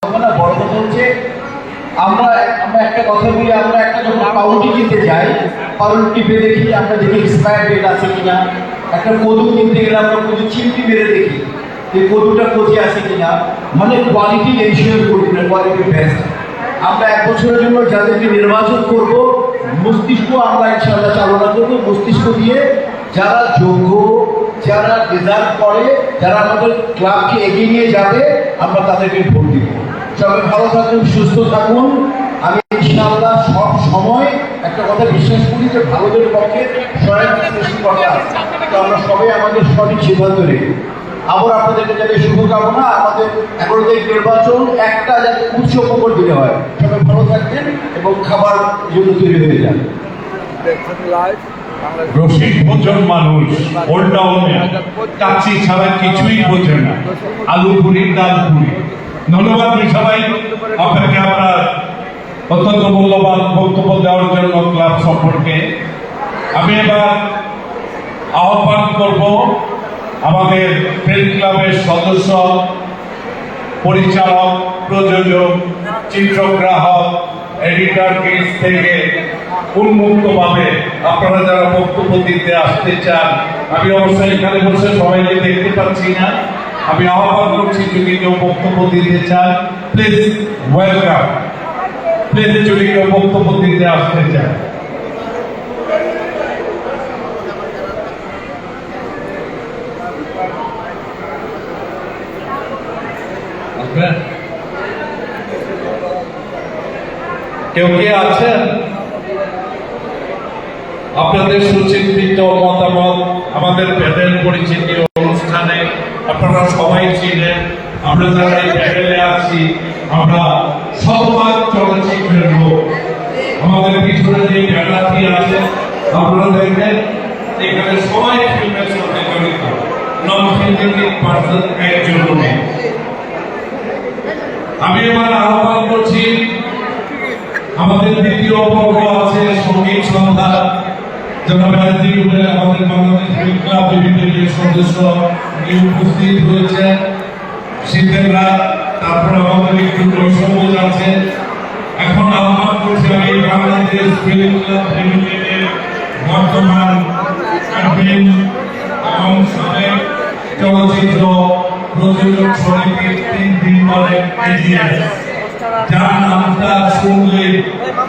না, বড় কথা হচ্ছে আমরা আমরা একটা কথা বলি, আমরা একটা যখন পাউরুটি কিনতে যাই, পাউরুটি টিপে দেখি, আমরা দেখি এক্সপায়ার ডেট আছে কিনা। একটা কদু কিনতে গেলে আমরা কদু চিমটি মেরে দেখি যে কদুটা কচি আছে কিনা। মানে কোয়ালিটি এনশিওর করি না, কোয়ালিটি বেস্ট। আমরা এক বছরের জন্য যাদেরকে নির্বাচন করব, মস্তিষ্ক আমরা ইনশাআল্লাহ চালনা করবো। মস্তিষ্ক দিয়ে যারা যোগ্য, যারা ডিজার্ভ করে, যারা আমাদের ক্লাবকে এগিয়ে নিয়ে যাবে, আমরা তাদেরকে ভোট দিব। সবাই ভালো থাকুন, সুস্থ থাকুন। আমি ইনশাআল্লাহ সব সময় একটা কথা বিশ্বাস করি যে ভারতের পক্ষে সৃষ্টিকর্তা আছে। তো আমরা সবাই আমাদের সঠিক সিদ্ধান্ত নেই। আবার আপনাদেরকে যাতে শুভকামনা। আমাদের 11 তারিখ নির্বাচন, একটা যাতে উৎসব উপর দিতে হয়। সবাই ভালো থাকবেন এবং খাবার জন্য তৈরি হয়ে যান। রসিক ভোজন মানুষ, ওল্ড টাউনে কাচ্চি ছাড়া কিছুই বোঝে না। আলু পুরি, ডাল পুরি। ধন্যবাদ সবাই আপনাকে, আপনার অত্যন্ত মূল্যবান বক্তব্য দেওয়ার জন্য ক্লাব সম্পর্কে। আমি এবার আহ্বান করব আমাদের ফ্রেন্ড ক্লাবের সদস্য, পরিচালক, প্রযোজক, চিত্রগ্রাহক, এডিটর গেট থেকে উন্মুক্তভাবে আপনারা যারা বক্তব্য দিতে আসতে চান, আমি অবশ্যই এখানে বসে সবাইকে দেখতে পাচ্ছি না, আমি আহ্বান করছি যদি কেউ বক্তব্য দিতে চান প্লিজ ওয়েলকাম। প্লিজ যদি কেউ বক্তব্য দিতে আসতে চান। কেউ কে আছেন? আপনাদের সুচিন্তিত মতামত আমাদের প্যানেল পরিচিতি অনুষ্ঠানে আপনারা সবাই ছিলেন। আমরা যারা এই প্যানেলে আছি, আমরা সবার চলচ্চিত্রের লোক। আমাদের পিছনে যে ব্যানারটি আছে আপনারা দেখবেন, এখানে সবাই ফিল্মের সাথে জড়িত, নন ফিল্মেটিক পার্সন একজনও নেই। আমি এবার আহ্বান করছি, আমাদের দ্বিতীয় পর্ব আছে সঙ্গীত সন্ধ্যা। জনাব আমাদের বাংলাদেশ ফিল্ম ক্লাব বিভিন্ন সদস্য উপস্থিত হয়েছেন। শীতের রাত, তারপর আমাদের একটু সবুজ আছে। এখন আহ্বান করছি আমি বাংলাদেশ ফিল্ম ক্লাব লিমিটেডের বর্তমান চেয়ারম্যান এবং সাবেক চলচ্চিত্র প্রযোজক সমিতির 3 দিন পরে এজিএস, যার নামটা শুনলে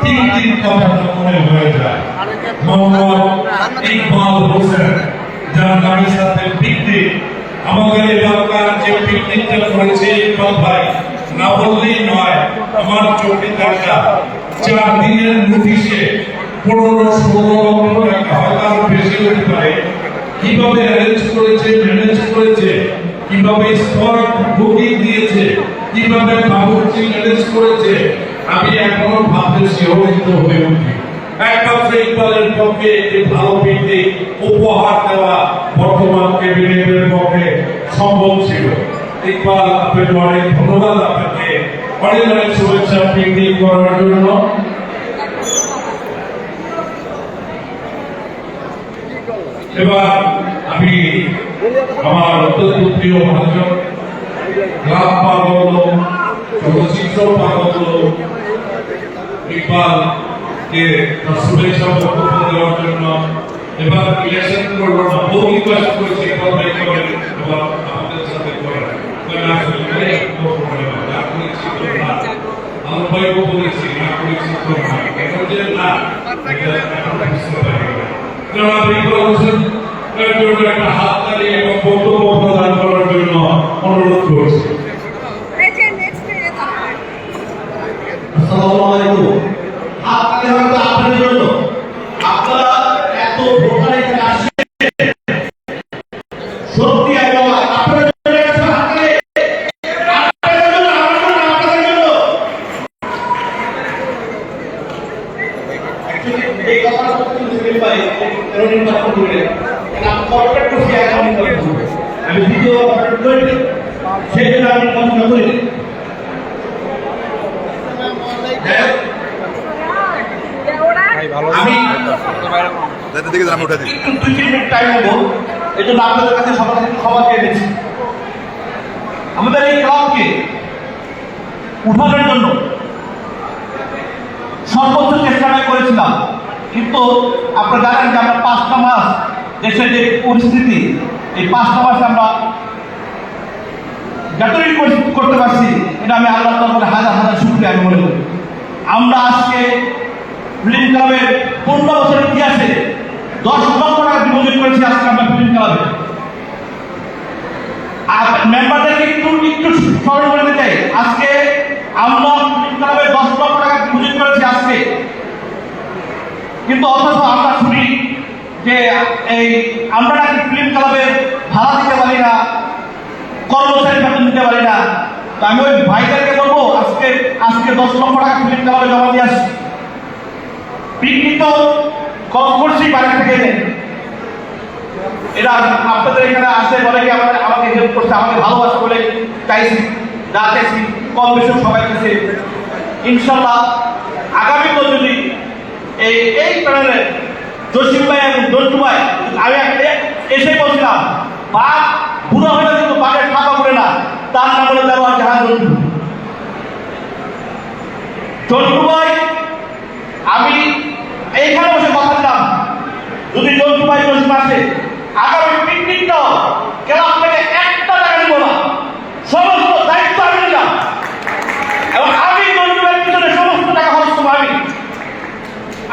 3 কথা মনে হয়ে যায়, মোহাম্মদ ইকবাল হোসেন, যার নামের সাথে পিকনিক। আমাদের এলাকার যে পিকনিকটা করেছে ইকবাল ভাই, না বললেই নয়, আমার চোখে দেখা 4 দিনের নোটিশে 15-16 লক্ষ টাকা, হয়তো আরো বেশি হতে পারে, কিভাবে অ্যারেঞ্জ করেছে, ম্যানেজ করেছে, কিভাবে স্পট বুকিং দিয়েছে, কিভাবে বাবুর্চি ম্যানেজ করেছে, আমি এখনো ভাবতে শিহরিত হয়ে উঠি। একমাত্র ইকবালের পক্ষে একটি ভালো পিকনিক উপহার দেওয়া বর্তমান ক্যাবিনেটের পক্ষে সম্ভব ছিল। ইকবাল, আপনাকে অনেক ধন্যবাদ, আপনাকে অনেক অনেক শুভেচ্ছা পিকনিক করার জন্য। এবার আমি আমার অত্যন্ত প্রিয় ভাষণ, ক্লাব পাগল, চলচ্চিত্র পাগল ইকবালকে শুভেচ্ছা বক্তব্য দেওয়ার জন্য এবার ইলেকশন করবো না, বহু রিকোয়েস্ট করেছি ইকবাল ভাই করেন এবং আমাদের সাথে করেন। আমার ভাইও বলেছি না করেছি তো না, এখন যে না এখন বুঝতে পারি না। একটা হাত তালি এবং বক্তব্য প্রদান করার জন্য অনুরোধ করছি। আসসালামু আলাইকুম। আপনাদের জন্য আপনারা এত ভোটার এখানে আসছে, সত্যি এবং আপনাদের এই কথাটা আমি দ্বিতীয় করি, সেই জন্য আমি পছন্দ করি। আমি একটু 2-3 মিনিট টাইম নেবো, এই জন্য আপনাদের কাছে সবার ক্ষমা চেয়ে দিচ্ছি। আমাদের এই ক্লাবকে উঠানোর জন্য সর্বোচ্চ চেষ্টা আমি করেছিলাম, কিন্তু আপনারা জানেন যে আমরা 5টা মাস দেশের যে পরিস্থিতি, এই 5টা মাসে আমরা যতটুকু করতে পারছি এটা আমি আল্লাহ তাআলার হাজার হাজার শুকরিয়া আমি মনে করি। আমরা আজকে ফিল্ম ক্লাবের 15 বছরের ইতিহাসে 10 লক্ষ টাকা ডিপোজিট করেছি আজকে আমরা ফিল্ম ক্লাবে। আর মেম্বারদেরকে একটু স্মরণ করে দিতে চাই, আজকে আমরা ফিল্ম ক্লাবে 10 লক্ষ টাকা ডিপোজিট করেছি আজকে, কিন্তু অথচ আমরা শুনি যে এই আমরা নাকি ফিল্ম ক্লাবে ভাড়া দিতে পারি না, কর্মচারী বেতন দিতে পারি না। তো আমি ওই ভাইদেরকে বলবো আজকে 10 লক্ষ টাকা ফিল্ম ক্লাবে জমা দিয়ে আসছি। পিকনিক তো কম করছি বাইরে থেকে এনে, এরা আপনাদের এখানে আসে বলে কি আমাকে হেল্প করছে, আমাকে ভালোবাসা বলে চাইছি, যা চাইছি কম বেশি সবাই কাছে। ইনশাল্লাহ আগামী তো যদি এই প্যানেলে জসিম ভাই এবং দন্টু ভাই, আমি এসে বলছিলাম বাঘ বুড়ো হয়ে কিন্তু বাঘের খাপা করে না, তার নাম হলো দেওয়া জাহান দন্টু ভাই। আমি এইখানে বসে কথা দিলাম যদি দন্টু ভাই জসিম আসে আগামী পিকনিকটাও ক্লাব থেকে 1 টাকা নিব না, সমস্ত দায়িত্ব আমি নিলাম এবং আমি দন্টু ভাইয়ের পিছনে সমস্ত টাকা খরচ করবো আমি।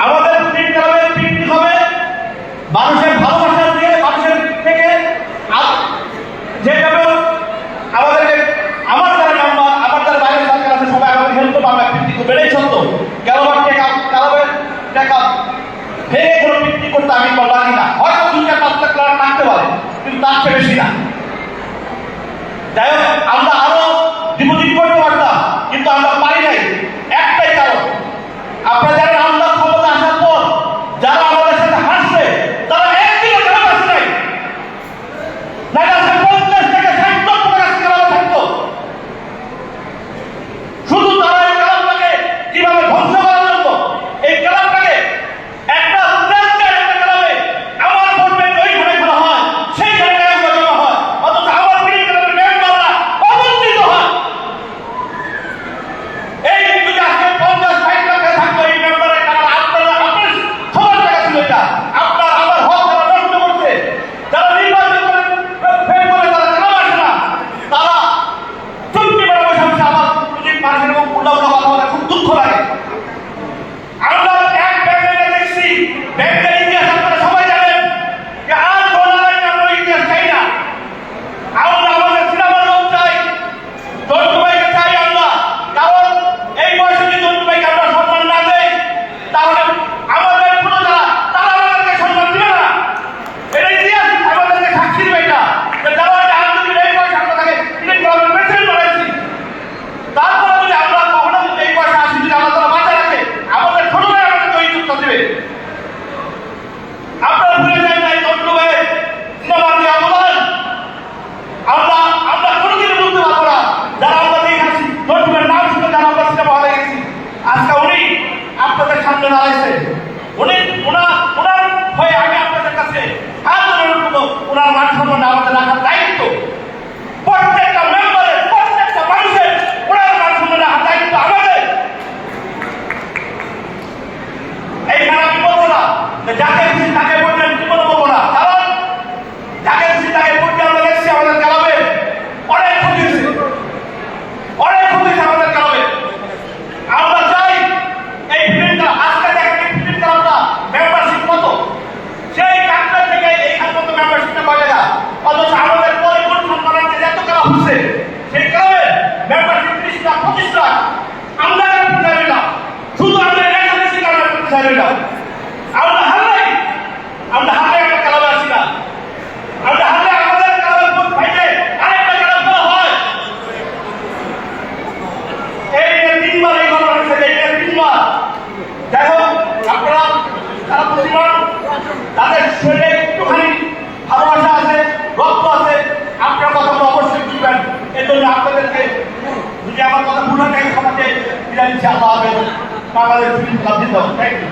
আমাদের ফিল্ম ক্লাবের পিকনিক হবে মানুষের ভালোবাসা দিয়ে, মানুষের থেকে যেভাবে আমাদেরকে আমার যারা মেম্বার, আমার যারা বাইরের সরকার আছে সবাই আমাদের হেল্প করবো। আমরা পিকনিক বেড়েই সত্য ক্লাবের টাকা ভেঙে কোনো পিকনিক করতে আমি লাগি না, হয়তো 2-4-5টা ক্লাব থাকতে পারে কিন্তু তার চেয়ে বেশি না। যাই হোক আমরা আরো ডিপোজিট করতে পারতাম কিন্তু আমরা পারি নাই, একটাই কারণ আপনারা জানেন আমরা ক্ষমতা আসার পর যারা আমাদের সাথে হাসছে তারা একদিনও কেন আসে নাই, নাকি আসে 50 থেকে 60 লক্ষ টাকা ক্লাবে থাকতো। শুধু তারা এই ক্লাবটাকে কিভাবে ধ্বংস করার জন্য এই ক্লাবটাকে একটা ক্লাবে আমার ভোট ব্যাংক ওইখানে খোলা হয়, সেইখানে টাকা জমা হয়, অথচ আমার ক্লাবের মেম্বাররা অবস্থিত হয়। এই যদি আজকে 50-60 লাখ থাকতো এই মেম্বারের টাকা আপনার সবার টাকা ছিল, এটা আপনার আমার হক যারা নষ্ট করছে, যারা নির্বাচন করে ফেল করে তারা কেন আসে না, তারা চুক্তি করে বসে বসে আবার যদি মানুষের এবং উল্টা কথা বলে খুব দুঃখ লাগে। আমরা এক ব্যাংকে দেখছি, ব্যাংকের ইতিহাস আপনারা সবাই জানেন যে আর ডলারের আমরা ইতিহাস চাই না, আমরা আমাদের সিনেমার লোক চাই, দন্টু ভাইকে চাই আমরা। কারণ এই বয়সে যদি দন্টু ভাইকে আমরা সম্মান না দেই তাহলে আমাদের কোনো তারা আমাদেরকে সম্মান দিবে না। এটা ইতিহাস আমাদেরকে সাক্ষী দেবে, এটা যারা আন্দোলন এই বয়সে আমরা তাকে ফিল্ম ক্লাবের প্রেসিডেন্ট বানাইছি, তারপরে যদি আমরা কখনো যদি এই বয়সে আসি, যদি আমরা তারা বাঁচা রাখে আমাদের ছোট ভাই আমাদেরকে ওই যুক্ত দেবে। আপনারা ভুলে যান না এই দন্টু ভাই সিনেমার যে অবদান আমরা কোনোদিন বলতে পারবো না। যারা আমরা দেখে আসি দন্টু ভাইয়ের নাম শুনে যারা আমরা সিনেমা হলে গেছি, আজকে উনি আপনাদের সামনে দাঁড়াইছে, ওনার হয়ে আমি আপনাদের কাছে হাত ধরে রাখবো। ওনার মান সম্মান আমাদের রাখার দায়িত্ব প্রত্যেকটা মেম্বারের, প্রত্যেকটা মানুষের ওনার মান সম্মান রাখার দায়িত্ব আমাদের। এইখানে আমি বলবো না যে যাকে খুশি তাকে বললেন, জীবনে বলবো না, কারণ যাকে খুশি তাকে বলতে আমরা দেখছি আমাদের ক্লাবে অনেক ক্ষতি হয়েছে, অনেক ক্ষতি হয়েছে আমাদের ক্লাবে। আমরা চাই এই ফিল্মটা আজকে দেখেন এই ফিল্ম ক্লাবটা মেম্বারশিপ কত, সেই কাজটা থেকে এইখান পর্যন্ত মেম্বারশিপটা পাওয়া যায়, অথচ আমাদের পরিবর্তন করার যে এত ক্লাব হচ্ছে সেই ক্লাবে মেম্বারশিপ 30 লাখ 25 লাখ আমরা করতে চাই না, শুধু আমরা একাদশী কারণে করতে চাই না। আমরা হারলে একটা ক্লাবে আসি না, আমরা হারলে আমাদের ক্লাবের ভোট পাইলে আরেকটা ক্লাব করা হয়। এই নিয়ে 3বার এই ঘটনা হয়েছে, এই নিয়ে 3বার। যাই হোক আপনারা তারা প্রতিবার তাদের শরীরে একটুখানি ভালোবাসা আছে, রক্ত আছে, আপনার কথাগুলো অবশ্যই বুঝবেন। এই জন্য আপনাদেরকে যদি আমার কথা ভুল হয় তাই সমাজে বিদায় নিচ্ছি। আল্লাহ হাফেজ। বাংলাদেশ ফিল্ম ক্লাব জিন্দাবাদ। Thank you.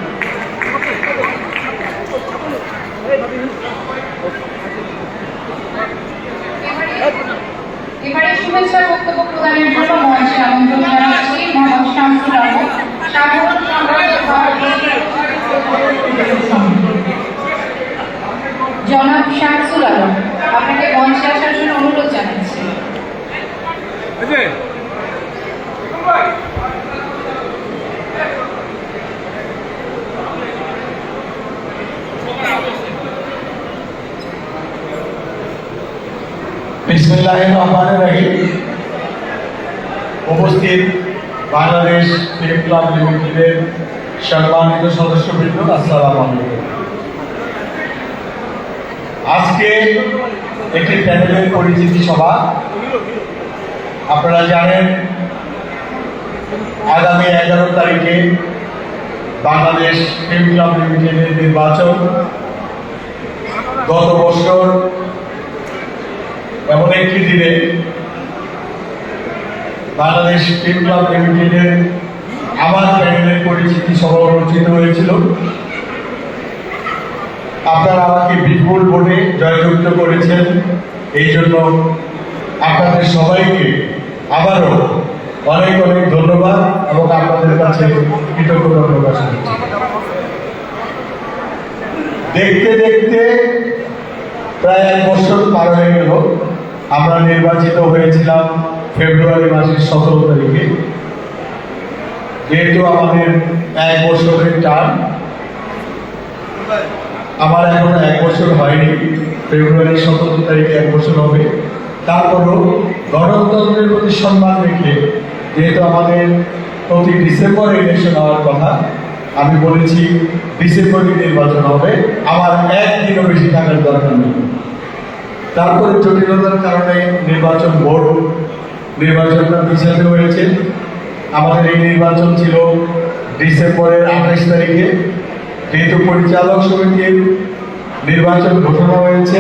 এবারে শুভেচ্ছা বক্তব্য প্রদানের জন্য মঞ্চে আমন্ত্রণ জানাচ্ছি শামসুল আলম, আপনাকে মঞ্চে আসার জন্য অনুরোধ জানাচ্ছি। বিসমিল্লাহির রহমানির রহিম। উপস্থিত বাংলাদেশ ফিল্ম ক্লাব লিমিটেডের সম্মানিত সদস্যবৃন্দ, আসসালামু আলাইকুম। আজকে একটি প্যানেলের পরিচিতি সভা। আপনারা জানেন আগামী 11 তারিখে বাংলাদেশ ফিল্ম ক্লাব লিমিটেডের নির্বাচন। গত বছর এমন একটি দিনে বাংলাদেশ ফিল্ম ক্লাব লিমিটেডের আমার প্যানেলের পরিচিতি সভা অনুষ্ঠিত হয়েছিল। আপনারা আমাকে বিপুল ভোটে জয়যুক্ত করেছেন, এই জন্য আপনাদের সবাইকে আবারও অনেক অনেক ধন্যবাদ এবং আপনাদের কাছে কৃতজ্ঞতা প্রকাশ করছি। দেখতে দেখতে প্রায় 1 বছর পার হয়ে গেল। আমরা নির্বাচিত হয়েছিলাম ফেব্রুয়ারি মাসের 17 তারিখে। যেহেতু আমাদের 1 বছরের টার্ম, আমার এখনো 1 বছর হয়নি, ফেব্রুয়ারি 17 তারিখে 1 বছর হবে। তারপরও গণতন্ত্রের প্রতি সম্মান রেখে, যেহেতু আমাদের প্রতি ডিসেম্বরে ইলেকশন হওয়ার কথা, আমি বলেছি ডিসেম্বরে নির্বাচন হবে, আমার একদিনও বেশি থাকার দরকার নেই। তারপরে জটিলতার কারণে নির্বাচনটা পিছাতে হয়েছে। আমাদের এই নির্বাচন ছিল ডিসেম্বরের 28 তারিখে। যেহেতু পরিচালক সমিতির নির্বাচন ঘোষণা হয়েছে,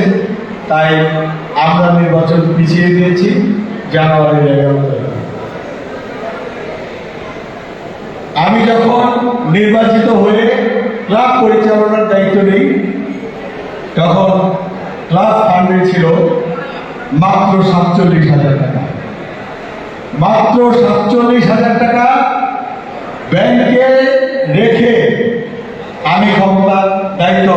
তাই আমরা নির্বাচন পিছিয়ে দিয়েছি জানুয়ারির 11 তারিখে। আমি যখন নির্বাচিত হয়ে ক্লাব পরিচালনার দায়িত্ব নিই, তখন ক্লাব ফান্ডে ছিল মাত্র 47,000 টাকা। মাত্র 47,000 টাকা ব্যাংকে রেখে আমি ক্ষমতার দায়িত্ব